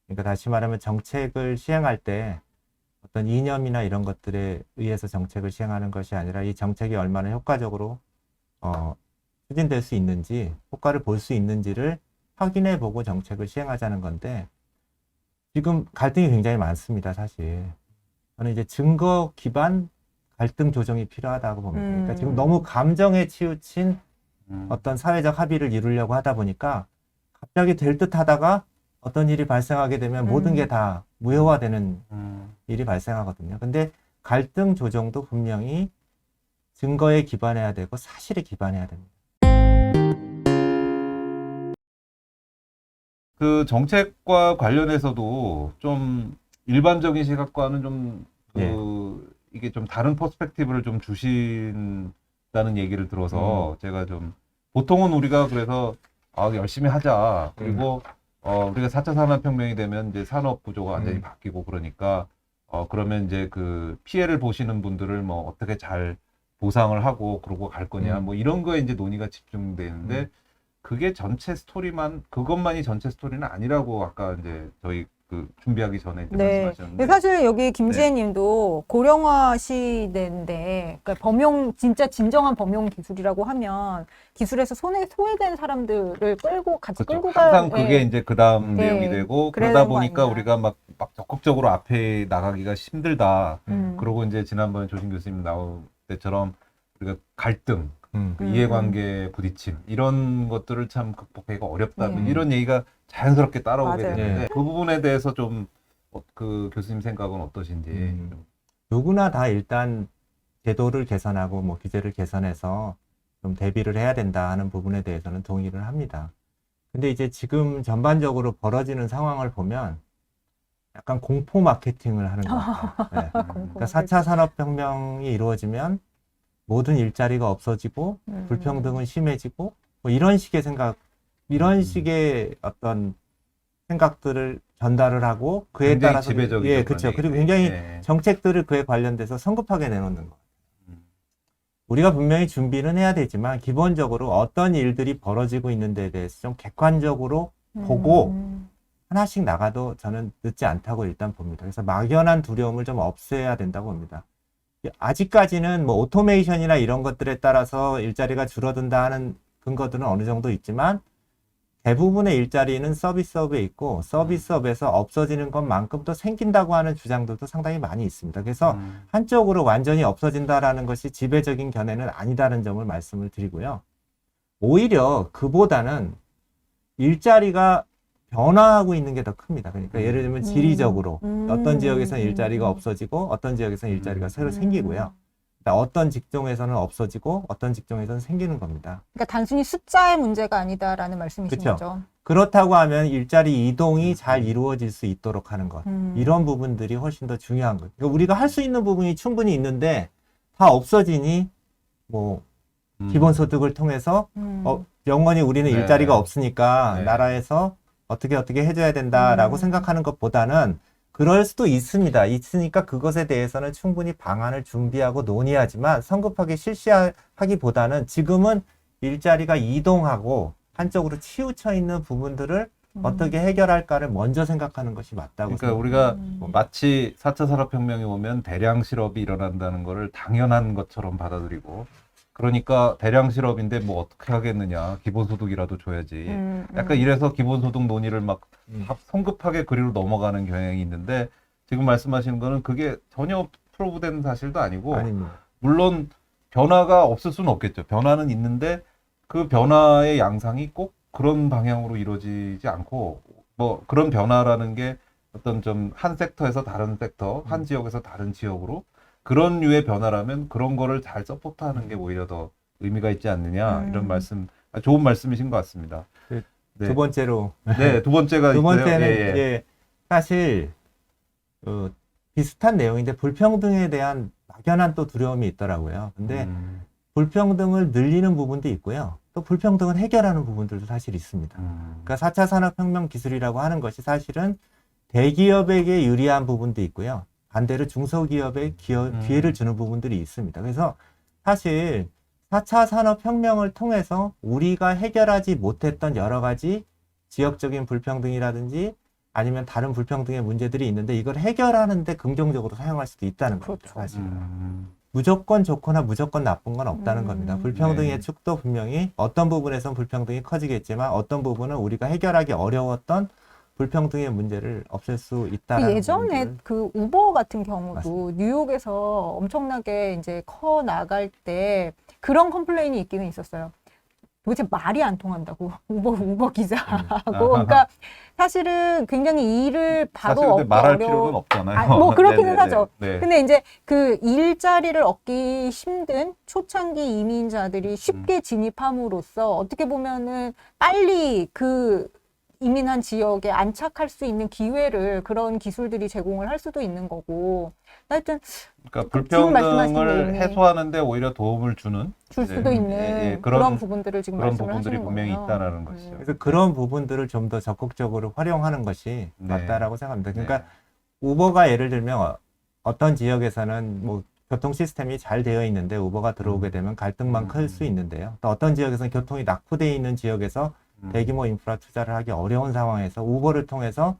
그러니까 다시 말하면 정책을 시행할 때 어떤 이념이나 이런 것들에 의해서 정책을 시행하는 것이 아니라 이 정책이 얼마나 효과적으로 추진될 수 있는지, 효과를 볼 수 있는지를 확인해 보고 정책을 시행하자는 건데, 지금 갈등이 굉장히 많습니다, 사실. 저는 이제 증거 기반 갈등 조정이 필요하다고 봅니다. 그러니까 지금 너무 감정에 치우친 어떤 사회적 합의를 이루려고 하다 보니까 갑자기 될 듯 하다가 어떤 일이 발생하게 되면 모든 게 다 무효화되는 일이 발생하거든요. 근데 갈등 조정도 분명히 증거에 기반해야 되고 사실에 기반해야 됩니다. 그 정책과 관련해서도 좀 일반적인 시각과는 좀 예. 이게 좀 다른 퍼스펙티브를 좀 주신다는 얘기를 들어서 제가 좀 보통은 우리가 그래서 열심히 하자. 그리고 우리가 4차 산업혁명이 되면 이제 산업 구조가 완전히 바뀌고 그러니까 그러면 이제 그 피해를 보시는 분들을 뭐 어떻게 잘 보상을 하고 그러고 갈 거냐 뭐 이런 거에 이제 논의가 집중되는데 그게 전체 스토리만 그것만이 전체 스토리는 아니라고 아까 이제 저희 그 준비하기 전에 이제 네. 말씀하셨는데 사실 여기 김지혜 님도 고령화 시대인데, 그러니까 진짜 진정한 범용 기술이라고 하면 기술에서 소외된 사람들을 같이 그렇죠. 끌고 항상 가, 그게 예. 이제 그 다음 네. 내용이 되고 그래야 그러다 되는 거 보니까 아니냐. 우리가 막 적극적으로 앞에 나가기가 힘들다. 음. 그러고 이제 지난번에 조신 교수님 나올 때처럼 우리가 갈등, 그 음. 이해관계 부딪힘 이런 것들을 참 극복하기가 어렵다. 네. 이런 얘기가 자연스럽게 따라오게 맞아요. 되는데 네. 그 부분에 대해서 좀 그 교수님 생각은 어떠신지. 좀. 누구나 다 일단 제도를 개선하고 뭐 규제를 개선해서 좀 대비를 해야 된다 하는 부분에 대해서는 동의를 합니다. 근데 이제 지금 전반적으로 벌어지는 상황을 보면 약간 공포 마케팅을 하는 것 같아요. 네. 그러니까 4차 산업혁명이 이루어지면 모든 일자리가 없어지고 불평등은 심해지고 뭐 이런 식의 이런 식의 어떤 생각들을 전달을 하고 그에 굉장히 따라서 지배적이죠, 예, 그런 그렇죠. 얘기들이. 그리고 굉장히 네. 정책들을 그에 관련돼서 성급하게 내놓는 거. 음. 우리가 분명히 준비는 해야 되지만 기본적으로 어떤 일들이 벌어지고 있는 데에 대해서 좀 객관적으로 보고 하나씩 나가도 저는 늦지 않다고 일단 봅니다. 그래서 막연한 두려움을 좀 없애야 된다고 봅니다. 아직까지는 뭐 오토메이션이나 이런 것들에 따라서 일자리가 줄어든다 하는 근거들은 어느 정도 있지만 대부분의 일자리는 서비스업에 있고 서비스업에서 없어지는 것만큼 또 생긴다고 하는 주장들도 상당히 많이 있습니다. 그래서 한쪽으로 완전히 없어진다라는 것이 지배적인 견해는 아니다는 점을 말씀을 드리고요. 오히려 그보다는 일자리가 변화하고 있는 게 더 큽니다. 그러니까 예를 들면 지리적으로 어떤 지역에서는 일자리가 없어지고 어떤 지역에서는 일자리가 새로 생기고요. 그러니까 어떤 직종에서는 없어지고 어떤 직종에서는 생기는 겁니다. 그러니까 단순히 숫자의 문제가 아니다라는 말씀이신 그쵸. 거죠. 그렇다고 하면 일자리 이동이 잘 이루어질 수 있도록 하는 것. 음. 이런 부분들이 훨씬 더 중요한 거예요. 그러니까 우리가 할 수 있는 부분이 충분히 있는데 다 없어지니 뭐 기본소득을 통해서 영원히 우리는 네. 일자리가 없으니까 네. 나라에서 어떻게 해줘야 된다라고 생각하는 것보다는 그럴 수도 있습니다. 있으니까 그것에 대해서는 충분히 방안을 준비하고 논의하지만 성급하게 실시하기보다는 지금은 일자리가 이동하고 한쪽으로 치우쳐 있는 부분들을 어떻게 해결할까를 먼저 생각하는 것이 맞다고 그러니까 생각합니다. 우리가 마치 4차 산업혁명이 오면 대량 실업이 일어난다는 거를 당연한 것처럼 받아들이고 그러니까 대량 실업인데 뭐 어떻게 하겠느냐 기본소득이라도 줘야지 약간 이래서 기본소득 논의를 막 성급하게 그리로 넘어가는 경향이 있는데 지금 말씀하시는 거는 그게 전혀 프로브된 사실도 아니고 아닙니다. 물론 변화가 없을 수는 없겠죠. 변화는 있는데 그 변화의 양상이 꼭 그런 방향으로 이루어지지 않고 뭐 그런 변화라는 게 어떤 좀 한 섹터에서 다른 섹터, 한 지역에서 다른 지역으로 그런 류의 변화라면 그런 거를 잘 서포트하는 게 오히려 더 의미가 있지 않느냐 이런 말씀 좋은 말씀이신 것 같습니다. 네. 네. 두 번째로 네, 두 번째가 두 있어요. 번째는 예, 예. 이제 사실 비슷한 내용인데 불평등에 대한 막연한 또 두려움이 있더라고요. 근데 불평등을 늘리는 부분도 있고요. 또 불평등을 해결하는 부분들도 사실 있습니다. 그러니까 4차 산업혁명 기술이라고 하는 것이 사실은 대기업에게 유리한 부분도 있고요. 반대로 중소기업에 기회를 주는 부분들이 있습니다. 그래서 사실 4차 산업혁명을 통해서 우리가 해결하지 못했던 여러 가지 지역적인 불평등이라든지 아니면 다른 불평등의 문제들이 있는데 이걸 해결하는데 긍정적으로 사용할 수도 있다는 거죠. 그렇죠. 사실. 음. 무조건 좋거나 무조건 나쁜 건 없다는 겁니다. 불평등의 네. 축도 분명히 어떤 부분에선 불평등이 커지겠지만 어떤 부분은 우리가 해결하기 어려웠던 불평등의 문제를 없앨 수 있다는 예전에 그 우버 같은 경우도 뉴욕에서 엄청나게 이제 커 나갈 때 그런 컴플레인이 있기는 있었어요. 도대체 말이 안 통한다고 우버 기자하고 그러니까 사실은 굉장히 일을 바로 사실 근데 얻기 말할 어려워. 필요는 없잖아요. 아, 뭐 그렇기는 네네네. 하죠. 네. 근데 이제 그 일자리를 얻기 힘든 초창기 이민자들이 쉽게 진입함으로써 어떻게 보면은 빨리 그 이민한 지역에 안착할 수 있는 기회를 그런 기술들이 제공을 할 수도 있는 거고. 하여튼 그러니까 지금 말씀하신 불평등을 내용이 해소하는데 오히려 도움을 주는 줄 수도 네. 있는 예, 그런 부분들을 지금 그런 말씀을 부분들이 하시는 분명히 거예요. 있다라는 것이죠. 그래서 그런 부분들을 좀 더 적극적으로 활용하는 것이 네. 맞다라고 생각합니다. 그러니까 네. 우버가 예를 들면 어떤 지역에서는 뭐 교통 시스템이 잘 되어 있는데 우버가 들어오게 되면 갈등만 클 수 있는데요. 또 어떤 지역에서는 교통이 낙후되어 있는 지역에서 대규모 인프라 투자를 하기 어려운 상황에서 우버를 통해서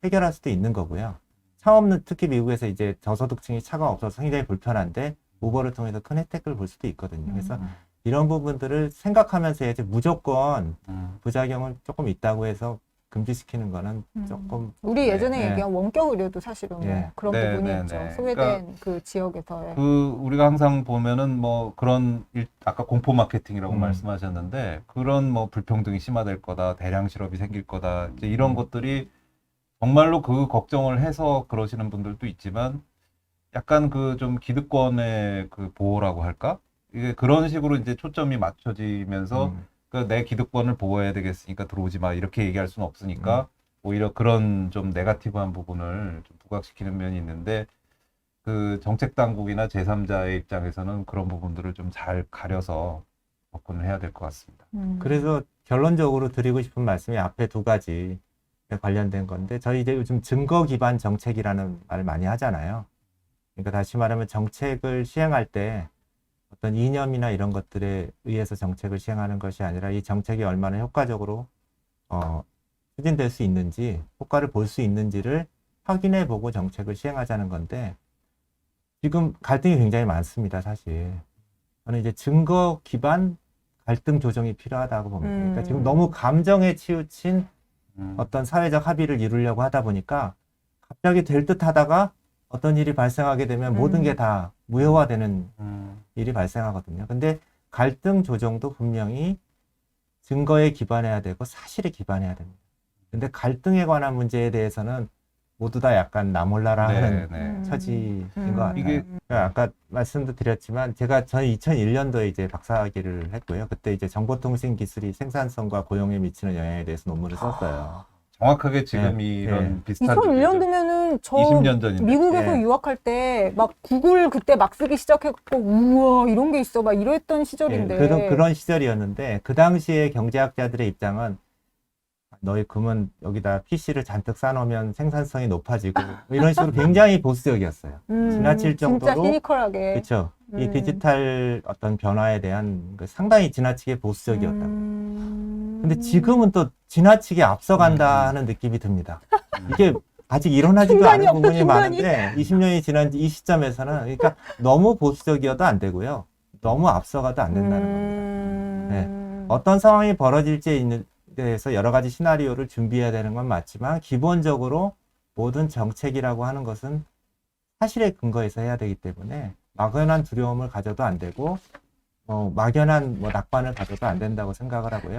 해결할 수도 있는 거고요. 차 없는, 특히 미국에서 이제 저소득층이 차가 없어서 굉장히 불편한데 우버를 통해서 큰 혜택을 볼 수도 있거든요. 그래서 이런 부분들을 생각하면서 이제 무조건 부작용은 조금 있다고 해서 금지시키는 거는 조금 우리 예전에 네. 얘기한 원격 의료도 사실은 뭐 예. 그런 네, 부분이 네, 있죠. 네. 소외된 그 지역에서의. 우리가 항상 보면은 뭐 그런 아까 공포 마케팅이라고 말씀하셨는데 그런 뭐 불평등이 심화될 거다, 대량 실업이 생길 거다, 이제 이런 것들이 정말로 그 걱정을 해서 그러시는 분들도 있지만 약간 그 좀 기득권의 그 보호라고 할까? 이게 그런 식으로 이제 초점이 맞춰지면서 그 내 기득권을 보호해야 되겠으니까 들어오지 마 이렇게 얘기할 수는 없으니까 오히려 그런 좀 네거티브한 부분을 좀 부각시키는 면이 있는데 그 정책 당국이나 제3자의 입장에서는 그런 부분들을 좀 잘 가려서 접근을 해야 될 것 같습니다. 그래서 결론적으로 드리고 싶은 말씀이 앞에 두 가지 관련된 건데 저희 이제 요즘 증거 기반 정책이라는 말을 많이 하잖아요. 그러니까 다시 말하면 정책을 시행할 때 어떤 이념이나 이런 것들에 의해서 정책을 시행하는 것이 아니라 이 정책이 얼마나 효과적으로 추진될 수 있는지, 효과를 볼 수 있는지를 확인해 보고 정책을 시행하자는 건데 지금 갈등이 굉장히 많습니다, 사실. 저는 이제 증거 기반 갈등 조정이 필요하다고 봅니다. 그러니까 지금 너무 감정에 치우친 어떤 사회적 합의를 이루려고 하다 보니까 갑자기 될 듯 하다가 어떤 일이 발생하게 되면 모든 게 다 무효화되는 일이 발생하거든요. 근데 갈등 조정도 분명히 증거에 기반해야 되고 사실에 기반해야 됩니다. 근데 갈등에 관한 문제에 대해서는 모두 다 약간 나 몰라라 하는 처지인 것 같아요. 이게 아까 말씀도 드렸지만 저는 2001년도에 이제 박사학위를 했고요. 그때 이제 정보통신 기술이 생산성과 고용에 미치는 영향에 대해서 논문을 썼어요. 정확하게 지금 네. 이런 네. 비슷한 2001년도면은 저 20년 전인데. 미국에서 네. 유학할 때 막 구글 그때 막 쓰기 시작했고 우와 이런 게 있어 막 이랬던 시절인데 그런 시절이었는데 그 당시에 경제학자들의 입장은 너희 그러면 여기다 PC를 잔뜩 쌓아놓으면 생산성이 높아지고 뭐 이런 식으로 굉장히 보수적이었어요. 지나칠 진짜 정도로 시니컬하게 그렇죠. 이 디지털 어떤 변화에 대한 상당히 지나치게 보수적이었다고. 근데 지금은 또 지나치게 앞서간다 하는 느낌이 듭니다. 이게 아직 일어나지도 중간이 않은 없어, 부분이 중간이. 많은데 20년이 지난 이 시점에서는 그러니까 너무 보수적이어도 안 되고요. 너무 앞서가도 안 된다는 겁니다. 네. 어떤 상황이 벌어질지에 대해서 여러 가지 시나리오를 준비해야 되는 건 맞지만 기본적으로 모든 정책이라고 하는 것은 사실에 근거해서 해야 되기 때문에 막연한 두려움을 가져도 안 되고 막연한 낙관을 가져도 안 된다고 생각을 하고요.